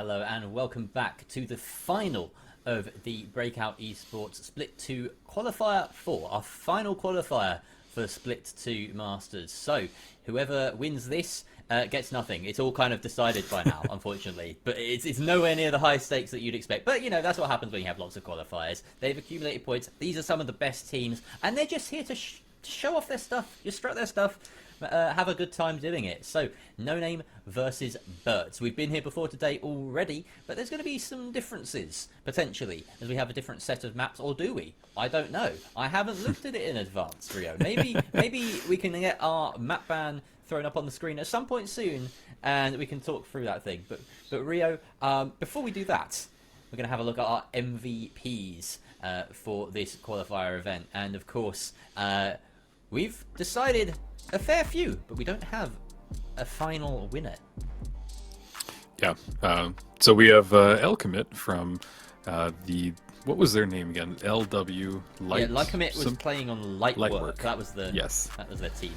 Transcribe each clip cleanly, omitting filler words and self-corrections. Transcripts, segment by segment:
Hello and welcome back to the final of the Breakout Esports Split 2 Qualifier 4, our final qualifier for Split 2 Masters. So, whoever wins this gets nothing. It's all kind of decided by now, unfortunately. But it's nowhere near the high stakes that you'd expect. But, you know, that's what happens when you have lots of qualifiers. They've accumulated points. These are some of the best teams. And they're just here to show off their stuff, just strut their stuff. Have a good time doing it. So, NoName versus BURTS. We've been here before today already, but there's going to be some differences, potentially, as we have a different set of maps, or do we? I don't know. I haven't looked at it in advance, Rio. Maybe we can get our map ban thrown up on the screen at some point soon, and we can talk through that thing. But Rio, before we do that, we're going to have a look at our MVPs for this qualifier event. And, of course, we've decided a fair few, but we don't have a final winner. Yeah. So we have El Commit from the, what was their name again? LW Light. Yeah, Lycommit was playing on Lightwork. That was their team.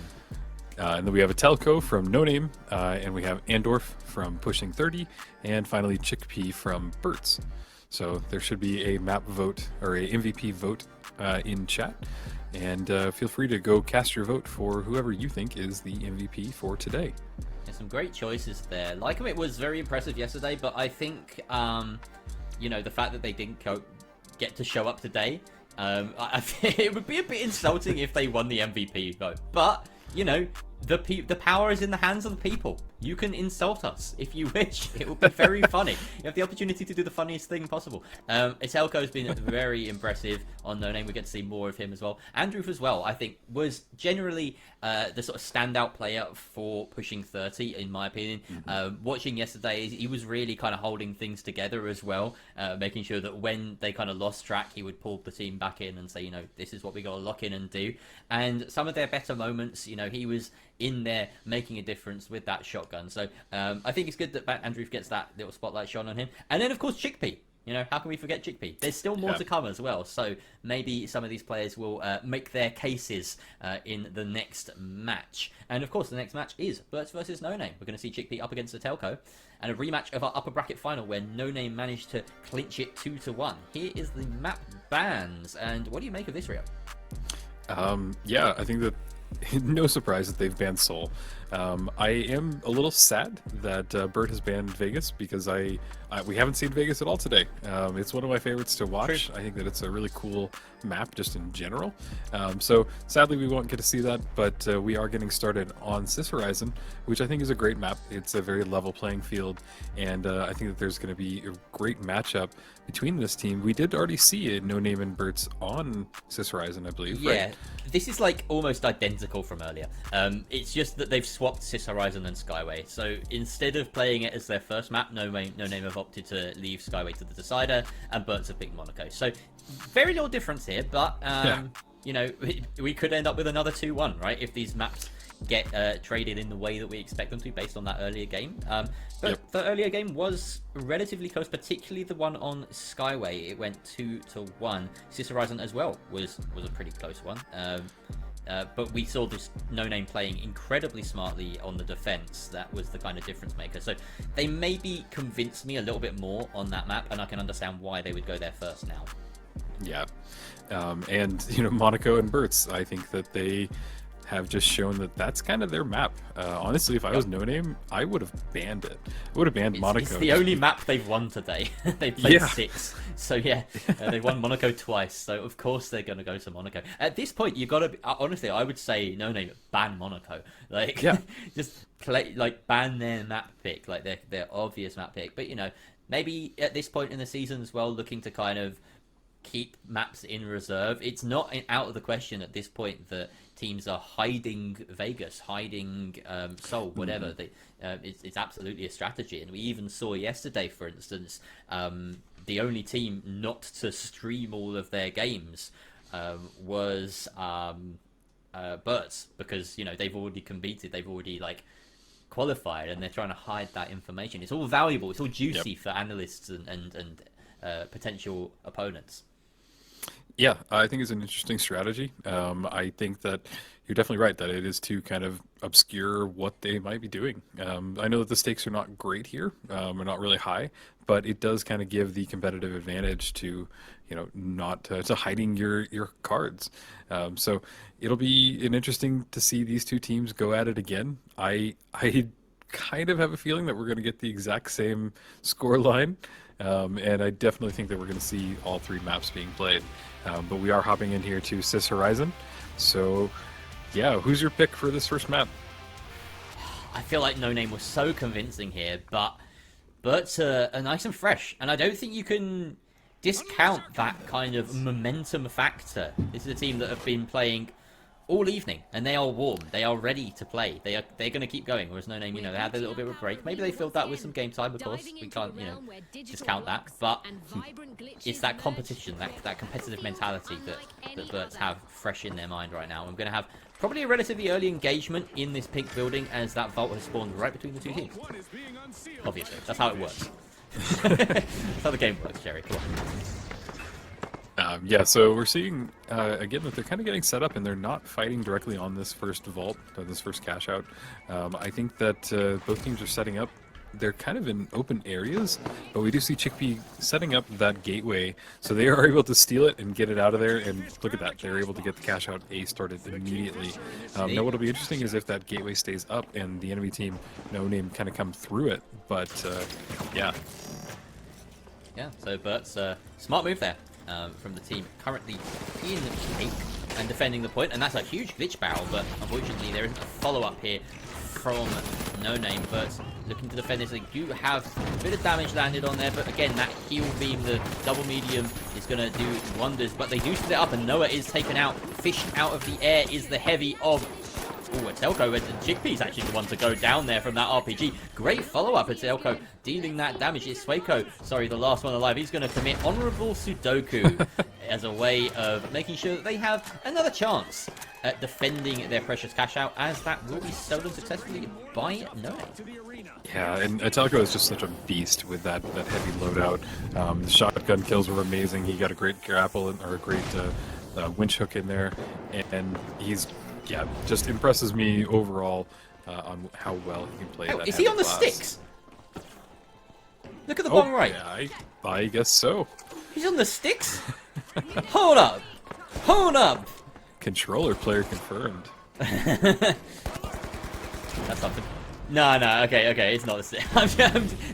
And then we have a Telco from NoName, and we have Andorf from Pushing 30, and finally Chickpea from BURTS. So there should be a map vote or a MVP vote in chat. And feel free to go cast your vote for whoever you think is the MVP for today. There's some great choices there. Lycomit was very impressive yesterday, but I think, you know, the fact that they didn't get to show up today, I think it would be a bit insulting if they won the MVP vote. But, you know, the power is in the hands of the people. You can insult us if you wish. It will be very funny. You have the opportunity to do the funniest thing possible. Itelko's been very impressive on NoName. We get to see more of him as well. Andrew as well, I think, was generally the sort of standout player for Pushing 30, in my opinion. Watching yesterday, he was really kind of holding things together as well, making sure that when they kind of lost track, he would pull the team back in and say, you know, this is what we got to lock in and do. And some of their better moments, you know, he was in there making a difference with that shotgun. So I think it's good that Andrew gets that little spotlight shone on him. And then, of course, Chickpea. You know, how can we forget Chickpea? There's still more to come as well. So maybe some of these players will make their cases in the next match. And, of course, the next match is BURTS versus NoName. We're going to see Chickpea up against the Telco. And a rematch of our upper bracket final where NoName managed to clinch it 2-1. Here is the map bans. And what do you make of this, Rio? Yeah, I think that no surprise that they've banned Seoul. I am a little sad that Burt has banned Vegas because we haven't seen Vegas at all today. It's one of my favorites to watch. True. I think that it's a really cool map just in general. So sadly we won't get to see that, but we are getting started on Cis Horizon, which I think is a great map. It's a very level playing field, and I think that there's going to be a great matchup between this team. We did already see it, NoName and BURTS on Cis Horizon, I believe. Yeah, right? This is like almost identical from earlier. It's just that they've swapped Cis Horizon and Skyway. So instead of playing it as their first map, NoName have opted to leave Skyway to the decider, and BURTS have picked Monaco. So very little difference here, but you know, we could end up with another 2-1, right? If these maps get traded in the way that we expect them to based on that earlier game. But the earlier game was relatively close, particularly the one on Skyway. It went 2-1. Cis Horizon as well was a pretty close one. But we saw this NoName playing incredibly smartly on the defense. That was the kind of difference maker. So they maybe convinced me a little bit more on that map, and I can understand why they would go there first now. Yeah. And, you know, Monaco and BURTS, I think that they have just shown that that's kind of their map. Honestly, if I was NoName, I would have banned it. I would have banned Monaco. It's the only map they've won today. They played 6. So yeah, they won Monaco twice. So of course they're going to go to Monaco. At this point, you got to honestly, I would say NoName ban Monaco. Like just play, like ban their map pick, like their obvious map pick. But you know, maybe at this point in the season as well, looking to kind of keep maps in reserve. It's not out of the question at this point that teams are hiding Vegas, hiding Seoul, whatever. It's absolutely a strategy. And we even saw yesterday, for instance, the only team not to stream all of their games was BURTS, because you know they've already competed, they've already like qualified, and they're trying to hide that information. It's all valuable, it's all juicy for analysts and potential opponents. Yeah, I think it's an interesting strategy. I think that you're definitely right that it is to kind of obscure what they might be doing. I know that the stakes are not great here, are not really high, but it does kind of give the competitive advantage to, not to hiding your cards. So it'll be an interesting to see these two teams go at it again. I kind of have a feeling that we're going to get the exact same score line, and I definitely think that we're going to see all three maps being played. But we are hopping in here to Sis Horizon. So, yeah, who's your pick for this first map? I feel like NoName was so convincing here, but BURTS are nice and fresh, and I don't think you can discount that kind of momentum factor. This is a team that have been playing all evening, and they are warm. They are ready to play. They're going to keep going. Whereas NoName, they had a little bit of a break. Maybe they filled that with some game time, of course. We can't, discount that. But it's that competition, that competitive mentality that BURTS have fresh in their mind right now. I'm going to have probably a relatively early engagement in this pink building as that vault has spawned right between the two teams. Obviously, that's how it works. That's how the game works, Jerry. Come on. Yeah, so we're seeing, again, that they're kind of getting set up and they're not fighting directly on this first vault, or this first cash out. I think that both teams are setting up. They're kind of in open areas, but we do see Chickpea setting up that gateway, so they are able to steal it and get it out of there, and look at that, they're able to get the cash out A started immediately. Now what'll be interesting is if that gateway stays up and the enemy team, NoName, kind of come through it, but yeah. Yeah, so BURTS, smart move there. From the team currently in pink and defending the point, and that's a huge glitch barrel, but unfortunately there isn't a follow-up here from NoName. BURTS looking to defend this. They do have a bit of damage landed on there, but again, that heal beam, the double medium, is going to do wonders, but they do split up, and Noah is taken out. Fished out of the air is the heavy of... Ooh, Etelko, and Chickpea's actually the one to go down there from that RPG. Great follow-up at Etelko, dealing that damage. It's Sueko, sorry, the last one alive. He's going to commit Honorable Sudoku as a way of making sure that they have another chance at defending their precious cash out, as that will be stolen successfully by NoName. Yeah, and Etelko is just such a beast with that heavy loadout. The shotgun kills were amazing. He got a great grapple, or a great winch hook in there, and he's... yeah, just impresses me overall on how well he can play that. Is he on the class. sticks? Look at the bottom right. Yeah, I guess so. He's on the sticks? Hold up. Hold up. Controller player confirmed. That's something. No, okay, it's not the stick.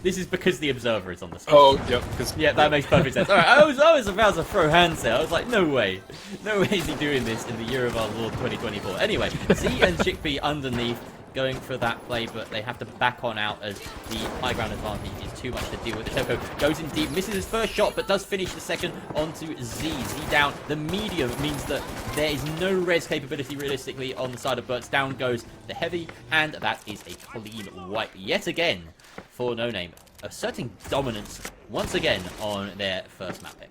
This is because the observer is on the stick. Oh, yep. Yeah, that makes perfect sense. Alright, I was about to throw hands there. I was like, no way. No way is he doing this in the year of our Lord 2024. Anyway, Z and Chickpea underneath, going for that play, but they have to back on out as the high ground advantage is too much to deal with. Etelko goes in deep, misses his first shot, but does finish the second onto Z. Z down. The medium means that there is no res capability realistically on the side of BURTS. Down goes the heavy, and that is a clean wipe yet again for NoName, asserting dominance once again on their first map pick.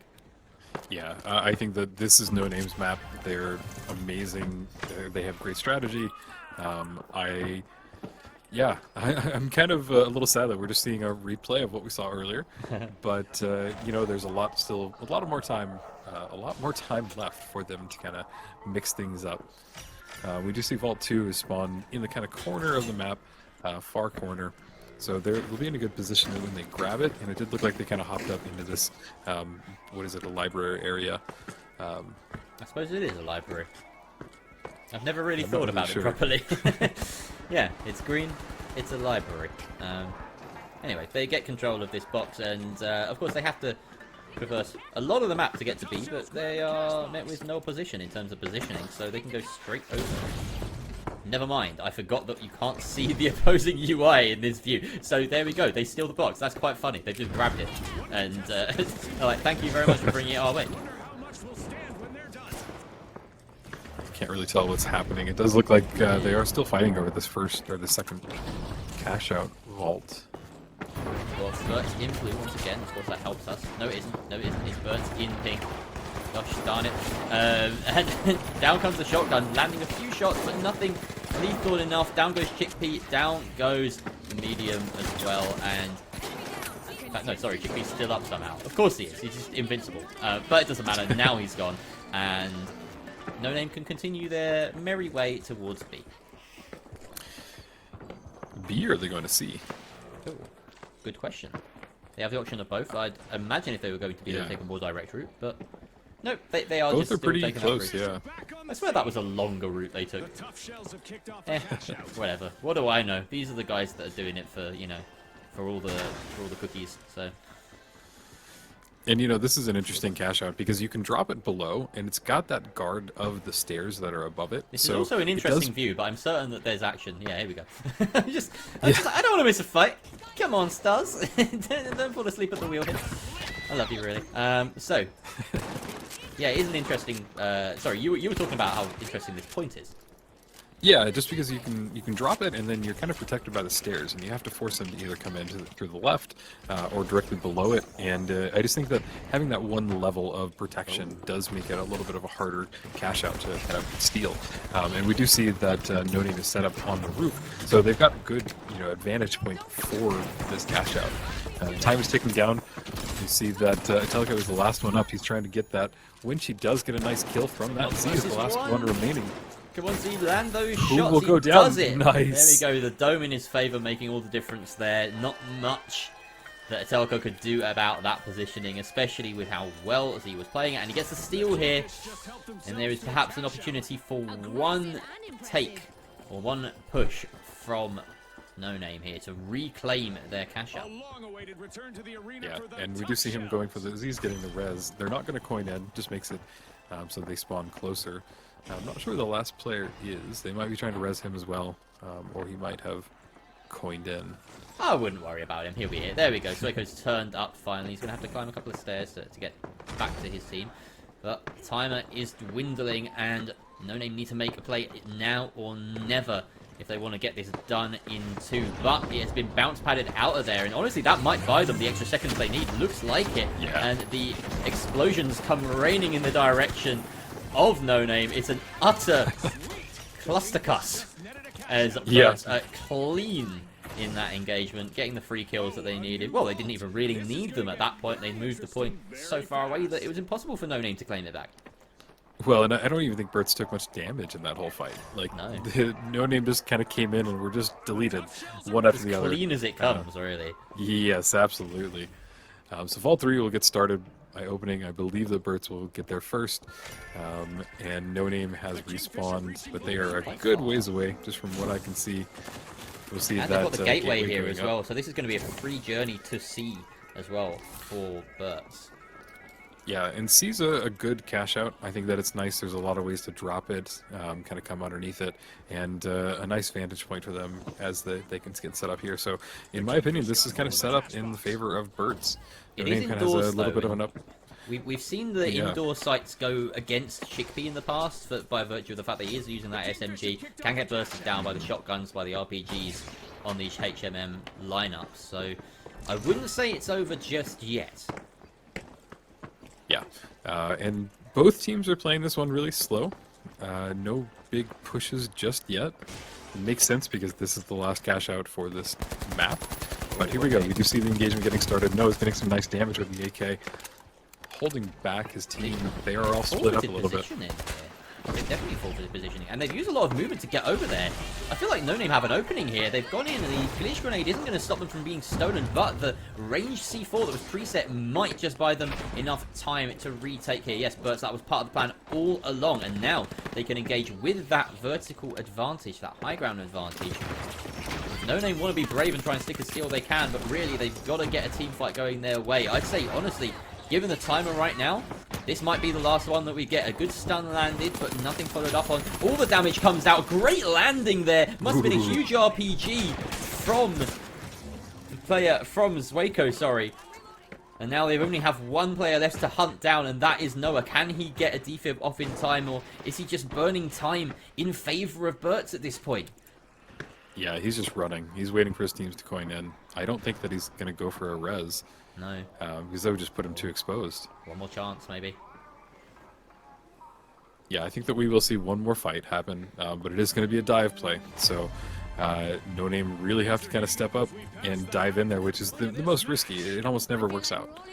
Yeah, I think that this is NoName's map. They're amazing. They have great strategy. I'm kind of a little sad that we're just seeing a replay of what we saw earlier, but there's a lot more time left for them to kind of mix things up. We do see Vault 2 is spawned in the kind of corner of the map, far corner, so they'll be in a good position when they grab it, and it did look like they kind of hopped up into this, a library area. I suppose it is a library. I've never really thought about it properly. Yeah, it's green, it's a library. Anyway, they get control of this box, and of course they have to traverse a lot of the map to get to B, but they are met with no opposition in terms of positioning, so they can go straight over. Never mind, I forgot that you can't see the opposing UI in this view. So there we go, they steal the box. That's quite funny. They just grabbed it. And they're like, thank you very much for bringing it our way. Can't really tell what's happening. It does look like they are still fighting over this first or the second cash out vault. Well, BURTS in blue once again. Of course, that helps us. No, it isn't. No, it isn't. It's BURTS in pink. Gosh darn it. And down comes the shotgun, landing a few shots, but nothing lethal enough. Down goes Chickpea. Down goes the medium as well. And no, sorry, Chickpea's still up somehow. Of course he is. He's just invincible. But it doesn't matter. Now he's gone. And NoName can continue their merry way towards B. B are they going to C? Cool. Good question. They have the option of both. I'd imagine if they were going to be, they'd take a more direct route, but nope, they are Both just are still pretty taking close, that route. yeah. I swear that was a longer route they took. Whatever. What do I know? These are the guys that are doing it for, you know, for all the cookies. So. And, you know, this is an interesting cash out because you can drop it below, and it's got that guard of the stairs that are above it. This is also an interesting view, but I'm certain that there's action. Yeah, here we go. I'm just like, I don't want to miss a fight. Come on, stars. Don't fall asleep at the wheel here. I love you, really. So, yeah, it is an interesting... sorry, you were talking about how interesting this point is. Yeah, just because you can drop it, and then you're kind of protected by the stairs, and you have to force them to either come in through the left or directly below it. And I just think that having that one level of protection does make it a little bit of a harder cash out to kind of steal. And we do see that NoName is set up on the roof, so they've got a good advantage point for this cash out. Time is ticking down. You see that Italica was the last one up. He's trying to get that. When she does get a nice kill from that, Z is the last one remaining. Come on, Z, land those Who shots. will go He down? does it. Nice. There we go. The dome in his favor, making all the difference there. Not much that Atelco could do about that positioning, especially with how well Z was playing it. And he gets the steal here. And there is perhaps an opportunity for one take or one push from NoName here to reclaim their cash out. Yeah, and we do see him going for the Z's getting the res. They're not going to coin in, just makes it so they spawn closer. I'm not sure who the last player is. They might be trying to res him as well, or he might have coined in. I wouldn't worry about him. He'll be here. There we go. Sueko's turned up finally. He's going to have to climb a couple of stairs to get back to his team. But the timer is dwindling, and NoName need to make a play now or never if they want to get this done in 2. But it has been bounce padded out of there, and honestly, that might buy them the extra seconds they need. Looks like it. Yeah. And the explosions come raining in the direction of NoName. It's an utter clustercuss as BURTS clean in that engagement, getting the free kills that they needed. Well, they didn't even really need them at that point. They moved the point so far away that it was impossible for NoName to claim it back. Well, and I don't even think BURTS took much damage in that whole fight. Like, No. NoName just kind of came in and were just deleted one after the other. Clean as it comes, really. Yes, absolutely. So Vault 3 will get started by opening. I believe the BURTS will get there first. And NoName has respawned, but they are a good ways away, just from what I can see. We'll see And that they've got the gateway here going as up. well, so this is going to be a free journey to C as well for BURTS. Yeah, and C's a good cash out. I think that it's nice. There's a lot of ways to drop it, kind of come underneath it, and a nice vantage point for them as they can get set up here. So, in my opinion, this is kind of set up in the favor of BURTS. It Their is name kind of has indoors, a little though, bit of an up. We've seen the indoor sites go against Chickpea in the past, but by virtue of the fact that he is using that SMG, can get bursted down by the shotguns, by the RPGs on these HMM lineups. So I wouldn't say it's over just yet. Yeah, and both teams are playing this one really slow. No big pushes just yet. It makes sense because this is the last cash out for this map. But here we go. We do see the engagement getting started. Noah's getting some nice damage with the AK. Holding back his team. They are all split up a little bit. They've definitely forfeited positioning, and they've used a lot of movement to get over there. I feel like NoName have an opening here. They've gone in, and the glitch grenade isn't going to stop them from being stolen, but the ranged C4 that was preset might just buy them enough time to retake here. Yes, BURTS, that was part of the plan all along, and now they can engage with that vertical advantage, that high ground advantage. NoName want to be brave and try and stick as steal they can, but really they've got to get a team fight going their way. I'd say, honestly, given the timer right now, this might be the last one that we get. A good stun landed, but nothing followed up on. All the damage comes out. Great landing there. Must have been a huge RPG from the player, from Sueko, sorry. And now they only have one player left to hunt down, and that is Noah. Can he get a defib off in time, or is he just burning time in favor of BURTS at this point? Yeah, he's just running. He's waiting for his teams to coin in. I don't think that he's going to go for a res. No. Because that would just put him too exposed. One more chance, maybe. Yeah, I think that we will see one more fight happen, but it is going to be a dive play. So NoName really have to kind of step up and dive in there, which is the most risky. It almost never works out.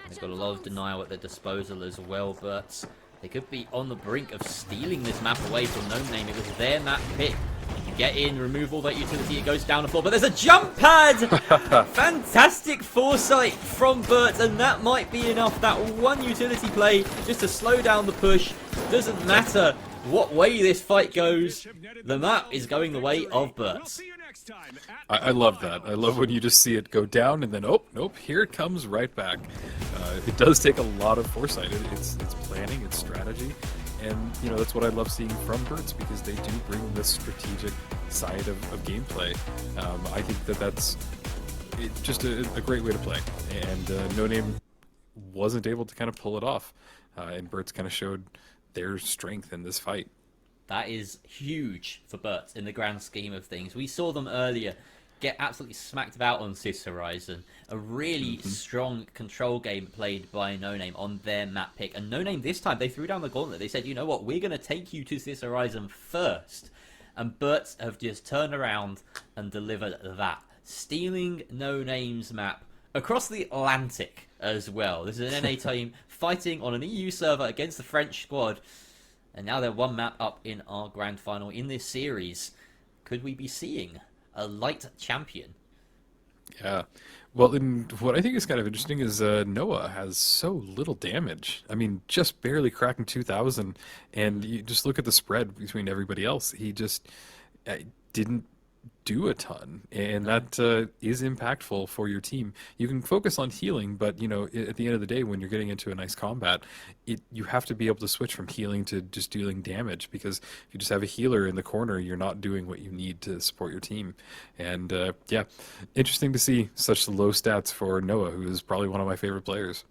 They've got a lot of denial at their disposal as well, but they could be on the brink of stealing this map away from NoName. It was their map pick. get in, remove all that utility, it goes down the floor, but there's a jump pad! Fantastic foresight from BURTS, and that might be enough. That one utility play just to slow down the push. Doesn't matter what way this fight goes, the map is going the way of BURTS. I love that. I love when you just see it go down and then, oh, nope, here it comes right back. It does take a lot of foresight. It's planning, it's strategy. And, you know, that's what I love seeing from BURTS, because they do bring this strategic side of gameplay. I think that's just a great way to play. And NoName wasn't able to kind of pull it off. And BURTS kind of showed their strength in this fight. That is huge for BURTS in the grand scheme of things. We saw them earlier get absolutely smacked about on Sis Horizon. A really strong control game played by NoName on their map pick. And NoName this time, they threw down the gauntlet. They said, you know what, we're going to take you to Sis Horizon first. And BURTS have just turned around and delivered that. Stealing NoName's map across the Atlantic as well. This is an NA team fighting on an EU server against the French squad. And now they're one map up in our grand final in this series. Could we be seeing a light champion? Yeah. Well, and what I think is kind of interesting is Noah has so little damage. I mean, just barely cracking 2,000. And you just look at the spread between everybody else. He just didn't do a ton, and that is impactful for your team. You can focus on healing, but you know, at the end of the day, when you're getting into a nice combat, you have to be able to switch from healing to just dealing damage, because if you just have a healer in the corner, you're not doing what you need to support your team. And yeah, interesting to see such low stats for Noah, who is probably one of my favorite players.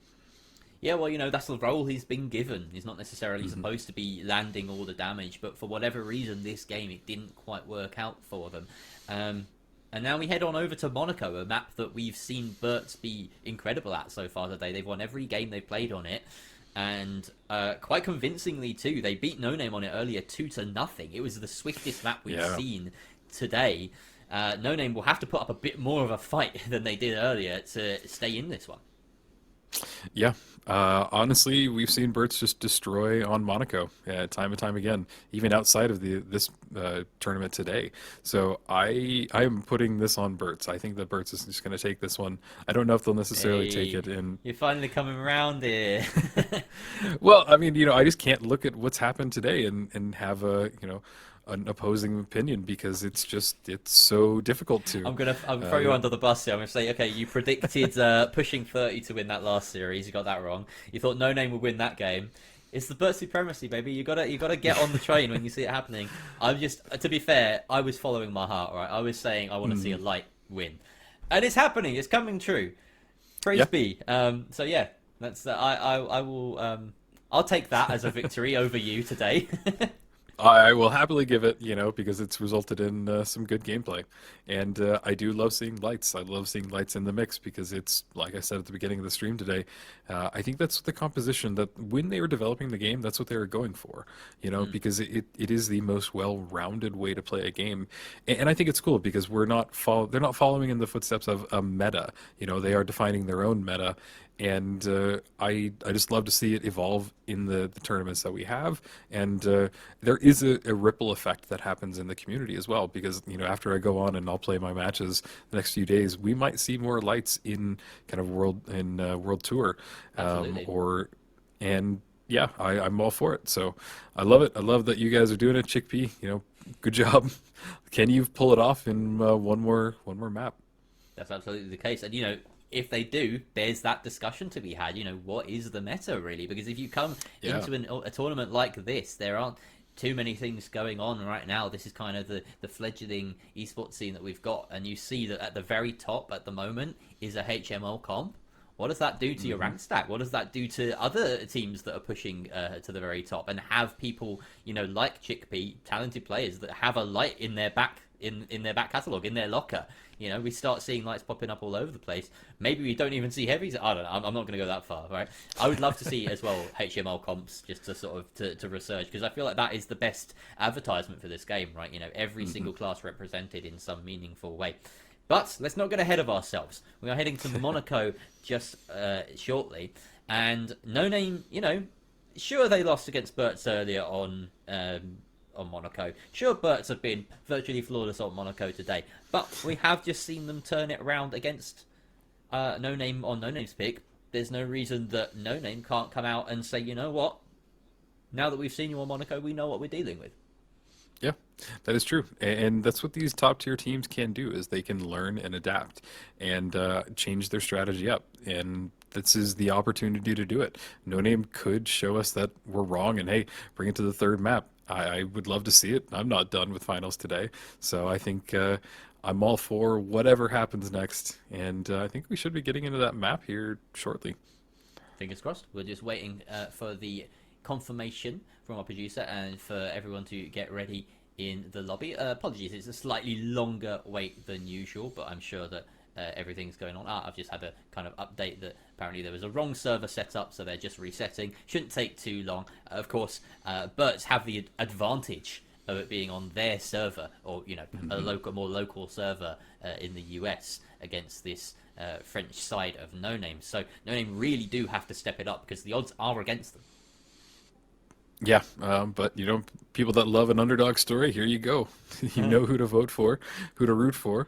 Yeah, well, you know, that's the role he's been given. He's not necessarily supposed to be landing all the damage, but for whatever reason, this game, it didn't quite work out for them. And now we head on over to Monaco, a map that we've seen BURTS be incredible at so far today. They've won every game they've played on it, and quite convincingly too. They beat NoName on it earlier 2-0. It was the swiftest map we've seen today. NoName will have to put up a bit more of a fight than they did earlier to stay in this one. Yeah, honestly, we've seen BURTS just destroy on Monaco time and time again, even outside of this tournament today. So I am putting this on BURTS. I think that BURTS is just going to take this one. I don't know if they'll necessarily take it in. You're finally coming around here. Well, I mean, you know, I just can't look at what's happened today and have a, you know, an opposing opinion, because it's so difficult to. I'm throw you under the bus here. I'm gonna say, okay, you predicted pushing 30 to win that last series. You got that wrong. You thought NoName would win that game. It's the BURTS supremacy, baby. You gotta get on the train when you see it happening. I'm just, to be fair, I was following my heart, right? I was saying I want to see a light win, and it's happening. It's coming true. Praise be. So yeah, that's I will I'll take that as a victory over you today. I will happily give it, you know, because it's resulted in some good gameplay. And I do love seeing lights. I love seeing lights in the mix, because it's, like I said at the beginning of the stream today, I think that's the composition that when they were developing the game, that's what they were going for, you know, because it is the most well-rounded way to play a game. And I think it's cool, because they're not following in the footsteps of a meta. You know, they are defining their own meta. And I just love to see it evolve in the tournaments that we have. And there is a ripple effect that happens in the community as well, because, you know, after I go on and I'll play my matches the next few days, we might see more lights in kind of world tour. And yeah, I'm all for it. So I love it. I love that you guys are doing it. Chickpea, you know, good job. Can you pull it off in one more map? That's absolutely the case. And, you know, if they do, there's that discussion to be had. You know, what is the meta really? Because if you come into a tournament like this, there aren't too many things going on right now. This is kind of the fledgling esports scene that we've got, and you see that at the very top at the moment is a HMO comp. What does that do to your rank stack? What does that do to other teams that are pushing to the very top and have people, you know, like Chickpea, talented players that have a light in their back in their back catalogue, in their locker? You know, we start seeing lights popping up all over the place. Maybe we don't even see heavies. I don't know. I'm not going to go that far, right? I would love to see as well HML comps, just to sort of to research, because I feel like that is the best advertisement for this game, right? You know, every single class represented in some meaningful way. But let's not get ahead of ourselves. We are heading to Monaco just shortly, and NoName, you know, sure they lost against BURTS earlier on on Monaco. Sure, BURTS have been virtually flawless on Monaco today, but we have just seen them turn it around against NoName on NoName's pick. There's no reason that NoName can't come out and say, you know what? Now that we've seen you on Monaco, we know what we're dealing with. Yeah, that is true, and that's what these top tier teams can do, is they can learn and adapt and change their strategy up, and this is the opportunity to do it. No Name could show us that we're wrong, and hey, bring it to the third map. I would love to see it. I'm not done with finals today, so I think I'm all for whatever happens next, and I think we should be getting into that map here shortly. Fingers crossed. We're just waiting for the confirmation from our producer and for everyone to get ready in the lobby. Apologies, it's a slightly longer wait than usual, but I'm sure that everything's going on. I've just had a kind of update that apparently there was a wrong server set up, so they're just resetting. Shouldn't take too long. Of course, BURTS have the advantage of it being on their server, or a more local server in the US against this French side of NoName. So NoName really do have to step it up because the odds are against them. Yeah, but people that love an underdog story, here you go. You know who to vote for, who to root for,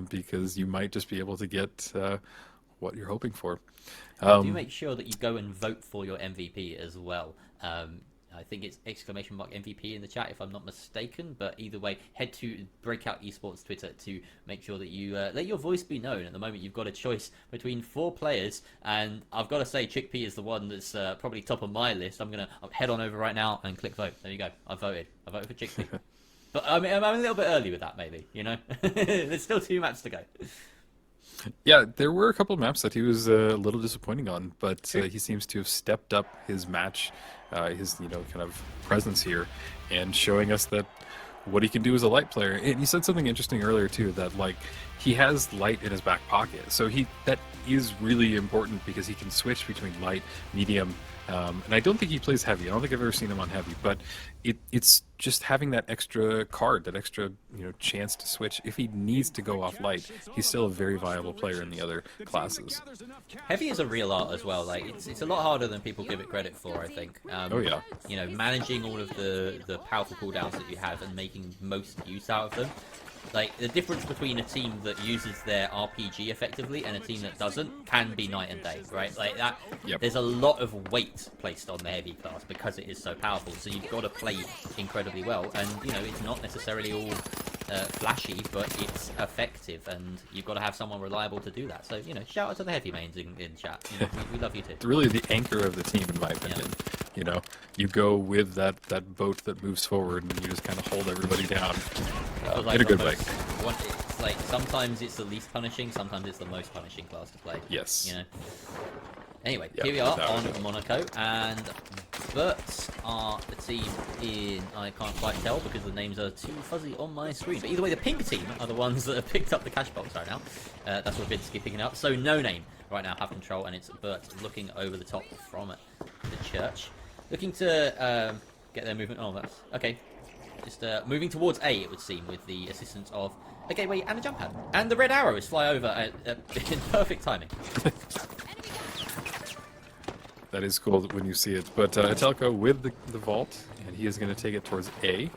because you might just be able to get what you're hoping for. Do make sure that you go and vote for your MVP as well. I think it's !MVP in the chat if I'm not mistaken, but either way, head to Breakout Esports Twitter to make sure that you let your voice be known. At the moment, you've got a choice between 4 players, and I've got to say Chickpea is the one that's probably top of my list. I'm going to head on over right now and click vote. There you go. I voted for Chickpea. But I'm a little bit early with that, maybe, There's still 2 maps to go. Yeah, there were a couple of maps that he was a little disappointing on, but he seems to have stepped up his match, his kind of presence here, and showing us that what he can do as a light player. And he said something interesting earlier too, that he has light in his back pocket, so that is really important because he can switch between light, medium, and I don't think he plays heavy. I don't think I've ever seen him on heavy, but it's just having that extra card, that extra chance to switch. If he needs to go off light, he's still a very viable player in the other classes. Heavy is a real art as well. It's a lot harder than people give it credit for, I think. Oh yeah. Managing all of the powerful cooldowns that you have and making most use out of them. The difference between a team that uses their RPG effectively and a team that doesn't can be night and day, right? Yep. There's a lot of weight placed on the heavy class because it is so powerful. So you've got to play incredibly well, and it's not necessarily all flashy, but it's effective, and you've got to have someone reliable to do that. So shout out to the heavy mains in chat. We love you too. It's really the anchor of the team, in my opinion. Yeah. You go with that boat that moves forward, and you just kind of hold everybody down in a good way. It's sometimes it's the least punishing, sometimes it's the most punishing class to play. Yes. Anyway, here we are on Monaco, and BURTS are the team in, I can't quite tell because the names are too fuzzy on my screen, but either way the pink team are the ones that have picked up the cash box right now. That's what Vin's picking up. So NoName right now have control, and it's BURTS looking over the top from the church. Looking to get their movement. Oh, that's okay. Just moving towards A, it would seem, with the assistance of a gateway and a jump pad. And the red arrows fly over in perfect timing. That is cool when you see it. But Atelco with the vault, and he is going to take it towards A,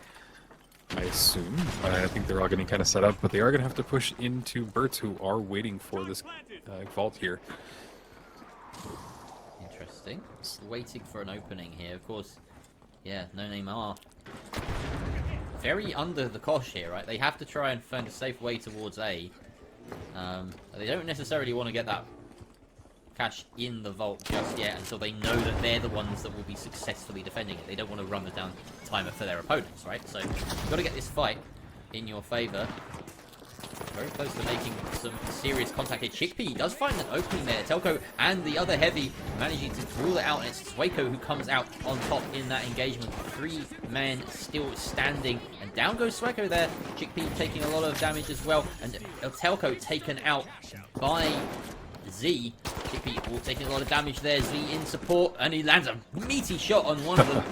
I assume. I think they're all getting kind of set up, but they are going to have to push into BURTS, who are waiting for this vault here. Interesting. Just waiting for an opening here. Of course, yeah, NoName are very under the cosh here, right? They have to try and find a safe way towards A. They don't necessarily want to get that cash in the vault just yet until they know that they're the ones that will be successfully defending it. They don't want to run the down timer for their opponents, right? So you've got to get this fight in your favor. Very close to making some serious contact here. Chickpea does find an opening there. Telco and the other heavy managing to rule it out, and it's Swaco who comes out on top in that engagement. 3 men still standing, and down goes Swaco there. Chickpea taking a lot of damage as well, and Telco taken out by Z. Chickpea all taking a lot of damage there. Z in support, and he lands a meaty shot on one of them.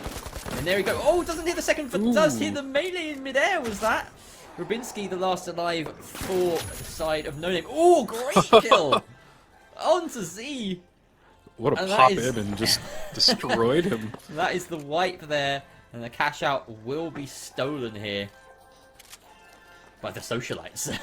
And there we go. Oh, doesn't hit the second, but does hit the melee in midair. Was that Rubinski, the last alive for the side of NoName? Oh, great kill! On to Z. What a pop in and just destroyed him. That is the wipe there And the cash out will be stolen here by the socialites.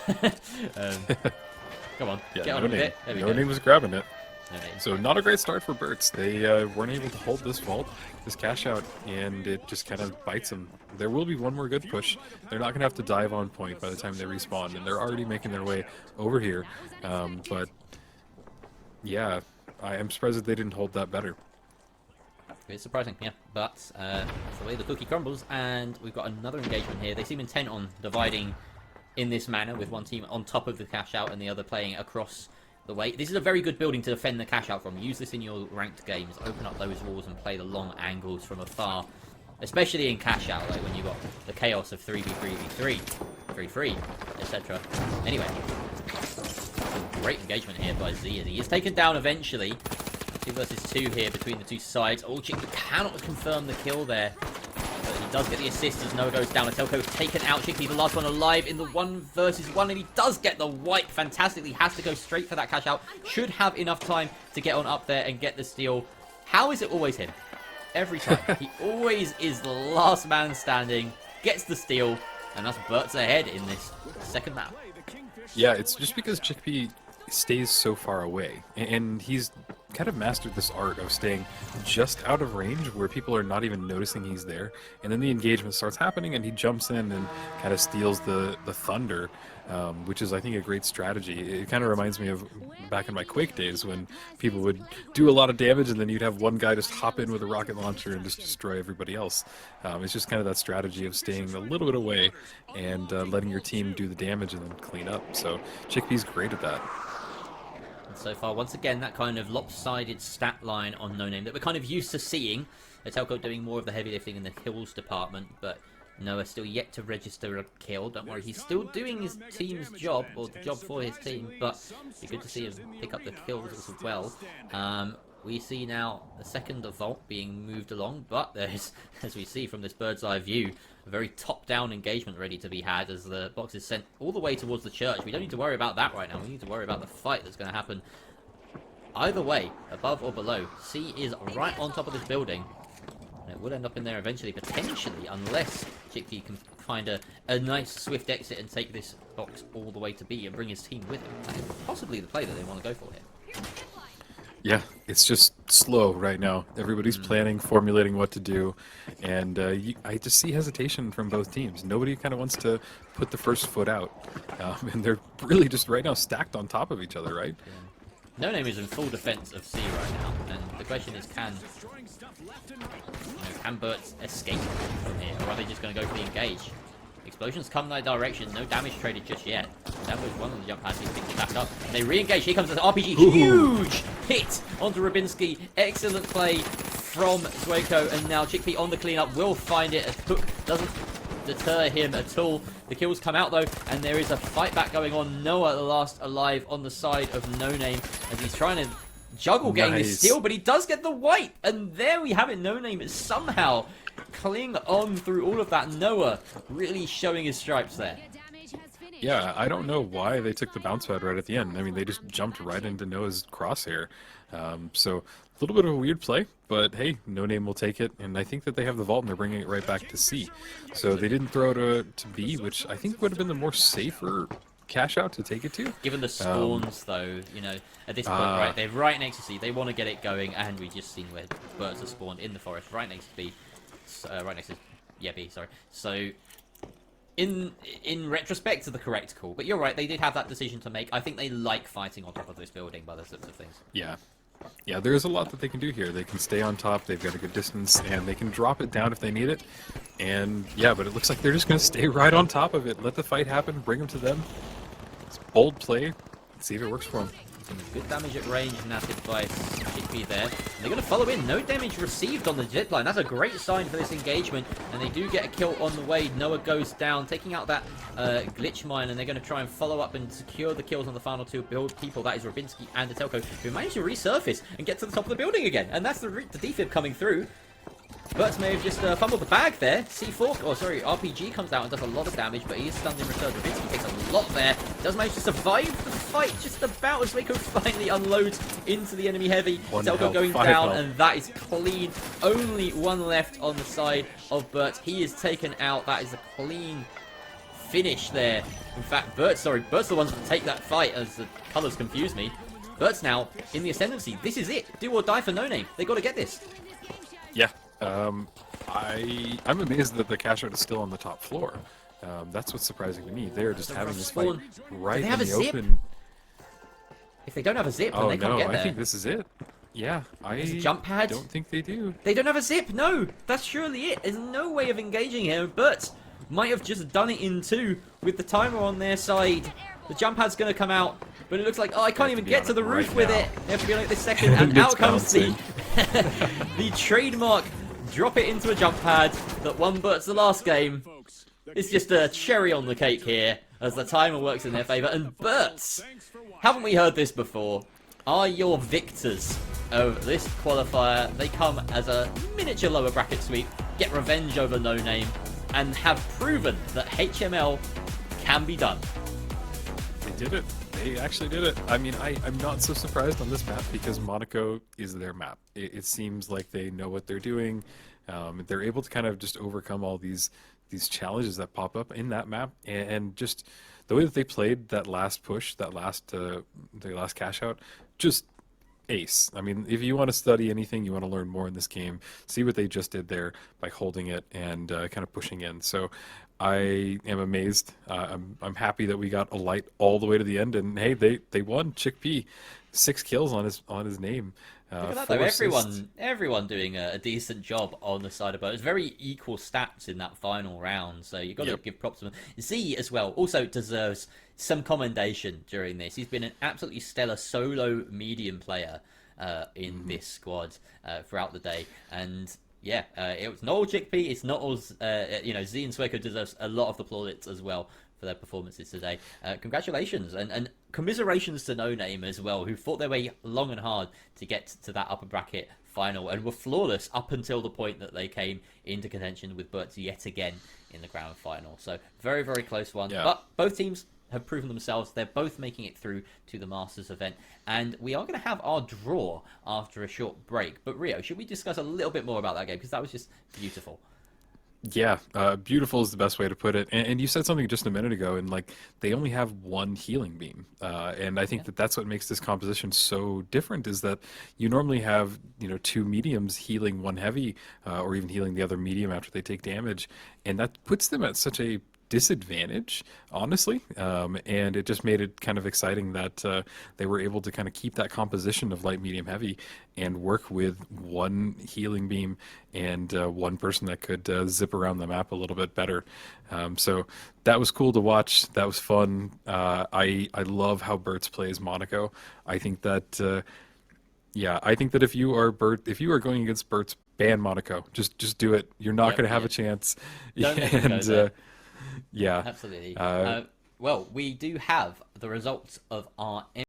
Come on, Yeah, get on a bit. There we go. NoName was grabbing it. NoName. So not a great start for BURTS. They weren't able to hold this vault, this cash out, and it just kind of bites them. There will be one more good push. They're not going to have to dive on point by the time they respawn, and they're already making their way over here. But yeah, I am surprised that they didn't hold that better. It's surprising, yeah, but that's the way the cookie crumbles, and we've got another engagement here. They seem intent on dividing in this manner, with one team on top of the cash out and the other playing across the way. This is a very good building to defend the cash out from. Use this in your ranked games. Open up those walls and play the long angles from afar, especially in cash out, like when you've got the chaos of 3v3v3, 3-3, etc. Anyway, great engagement here by Z, and he is taken down eventually. 2 versus 2 here between the two sides. Oh, Chickpea cannot confirm the kill there. But he does get the assist as Noah goes down. Atelko taken out. Chickpea, the last one alive in the 1 versus 1. And he does get the wipe fantastically. Has to go straight for that cash out. Should have enough time to get on up there and get the steal. How is it always him? Every time. He always is the last man standing. Gets the steal. And that's BURTS ahead in this second map. Yeah, it's just because Chickpea stays so far away, and he's kind of mastered this art of staying just out of range where people are not even noticing he's there, and then the engagement starts happening and he jumps in and kind of steals the thunder, which is, I think, a great strategy. It kind of reminds me of back in my Quake days when people would do a lot of damage and then you'd have one guy just hop in with a rocket launcher and just destroy everybody else. It's just kind of that strategy of staying a little bit away and letting your team do the damage and then clean up. So Chickpea's great at that. So far, once again, that kind of lopsided stat line on NoName that we're kind of used to seeing. Atelko doing more of the heavy lifting in the kills department, but Noah still yet to register a kill. Don't worry, he's still doing his team's job, or the job for his team, but it'd be good to see him pick up the kills as well. We see now the second vault being moved along, but there's, as we see from this bird's eye view, a very top-down engagement ready to be had as the box is sent all the way towards the church. We don't need to worry about that right now. We need to worry about the fight that's going to happen either way, above or below. C is right on top of this building. And it will end up in there eventually, potentially, unless Chickpea can find a nice swift exit and take this box all the way to B and bring his team with him. That is possibly the play that they want to go for here. Yeah, it's just slow right now. Everybody's planning, formulating what to do, and I just see hesitation from both teams. Nobody kind of wants to put the first foot out, and they're really just right now stacked on top of each other, right? Yeah. NoName is in full defense of C right now, and the question is, can BURTS escape from here, or are they just going to go for the engage? Explosions come that direction, no damage traded just yet. That was one of the jump pads, he's picked it back up. And they re-engage, here comes the RPG, huge hit onto Rubinski. Excellent play from Zwaco, and now Chickpea on the cleanup will find it. A hook doesn't deter him at all. The kills come out though, and there is a fight back going on. Noah, the last alive on the side of NoName, as he's trying to juggle getting this steal, but he does get the wipe, and there we have it. NoName is somehow cling on through all of that. Noah really showing his stripes there. Yeah, I don't know why they took the bounce pad right at the end. I mean, they just jumped right into Noah's crosshair. So a little bit of a weird play, but hey, NoName will take it, and I think that they have the vault and they're bringing it right back to C. So they didn't throw it to B, which I think would have been the more safer cash out to take it to. Given the spawns, though, you know, at this point, right, they're right next to C. They want to get it going, and we just seen where birds are spawned in the forest, right next to B. Right next to, yeah, B, sorry. So, in retrospect, to the correct call. But you're right, they did have that decision to make. I think they like fighting on top of this building by the looks of things. Yeah. Yeah, there's a lot that they can do here. They can stay on top, they've got a good distance, and they can drop it down if they need it. And, yeah, but it looks like they're just going to stay right on top of it. Let the fight happen, bring them to them. It's bold play. Let's see if it works for them. Some good damage at range natted by Chickpea there. And they're going to follow in. No damage received on the zipline. That's a great sign for this engagement. And they do get a kill on the way. Noah goes down, taking out that glitch mine. And they're going to try and follow up and secure the kills on the final two build people. That is Rubinski and Atelko, who managed to resurface and get to the top of the building again. And that's the defib coming through. BURTS may have just fumbled the bag there. C4, oh sorry, RPG comes out and does a lot of damage, but he is stunned in return. Ravinsky takes a lot there. Does manage to survive the fight just about as Mako finally unloads into the enemy heavy. Zelko going down, and that is clean. Only one left on the side of BURTS. He is taken out. That is a clean finish there. In fact, BURTS the ones that take that fight, as the colours confuse me. BURTS now in the ascendancy. This is it. Do or die for NoName. They got to get this. Yeah. I'm amazed that the cash out is still on the top floor. That's what's surprising to me. They're just having this fight right in the open. If they don't have a zip, then they can't get there. I think this is it. Yeah, jump pad. Don't think they do. They don't have a zip. No, that's surely it. There's no way of engaging here. BURTS might have just done it in two with the timer on their side. The jump pad's going to come out, but it looks like, oh, I can't even get to the roof with it. They have to be on it this second, and out comes the trademark drop it into a jump pad that won BURTS the last game. It's just a cherry on the cake here, as the timer works in their favour. And BURTS, haven't we heard this before, are your victors of this qualifier. They come as a miniature lower bracket sweep, get revenge over NoName, and have proven that HML can be done. They did it. They actually did it. I mean, I'm not so surprised on this map because Monaco is their map. It seems like they know what they're doing. They're able to kind of just overcome all these challenges that pop up in that map, and just the way that they played that last push, the last cash out, just ace. I mean, if you want to study anything, you want to learn more in this game, see what they just did there by holding it and kind of pushing in. So I am amazed. I'm happy that we got a light all the way to the end, and hey, they won. Chickpea, 6 kills on his name. Look at that though, everyone doing a decent job on the side of BURTS. Very equal stats in that final round, so you've got to give props to him. Z as well also deserves some commendation during this. He's been an absolutely stellar solo medium player in this squad throughout the day, and yeah, it was not all Chickpea. It's not all, Z and Sweko deserves a lot of the plaudits as well for their performances today. Congratulations and commiserations to NoName as well, who fought their way long and hard to get to that upper bracket final and were flawless up until the point that they came into contention with BURTS yet again in the grand final. So very, very close one. Yeah. But both teams have proven themselves. They're both making it through to the Masters event, and we are going to have our draw after a short break. But Rio, should we discuss a little bit more about that game, because that was just beautiful? Yeah, beautiful is the best way to put it. And you said something just a minute ago, and like they only have one healing beam, and I think that's what makes this composition so different. Is that you normally have 2 mediums healing one heavy, or even healing the other medium after they take damage, and that puts them at such a disadvantage, honestly, and it just made it kind of exciting that they were able to kind of keep that composition of light, medium, heavy and work with one healing beam and one person that could zip around the map a little bit better. So that was cool to watch. That was fun. I love how BURTS plays Monaco. I think that if you are going against BURTS, ban Monaco. Just do it. You're not going to have a chance. Yeah, absolutely. Well, we do have the results of our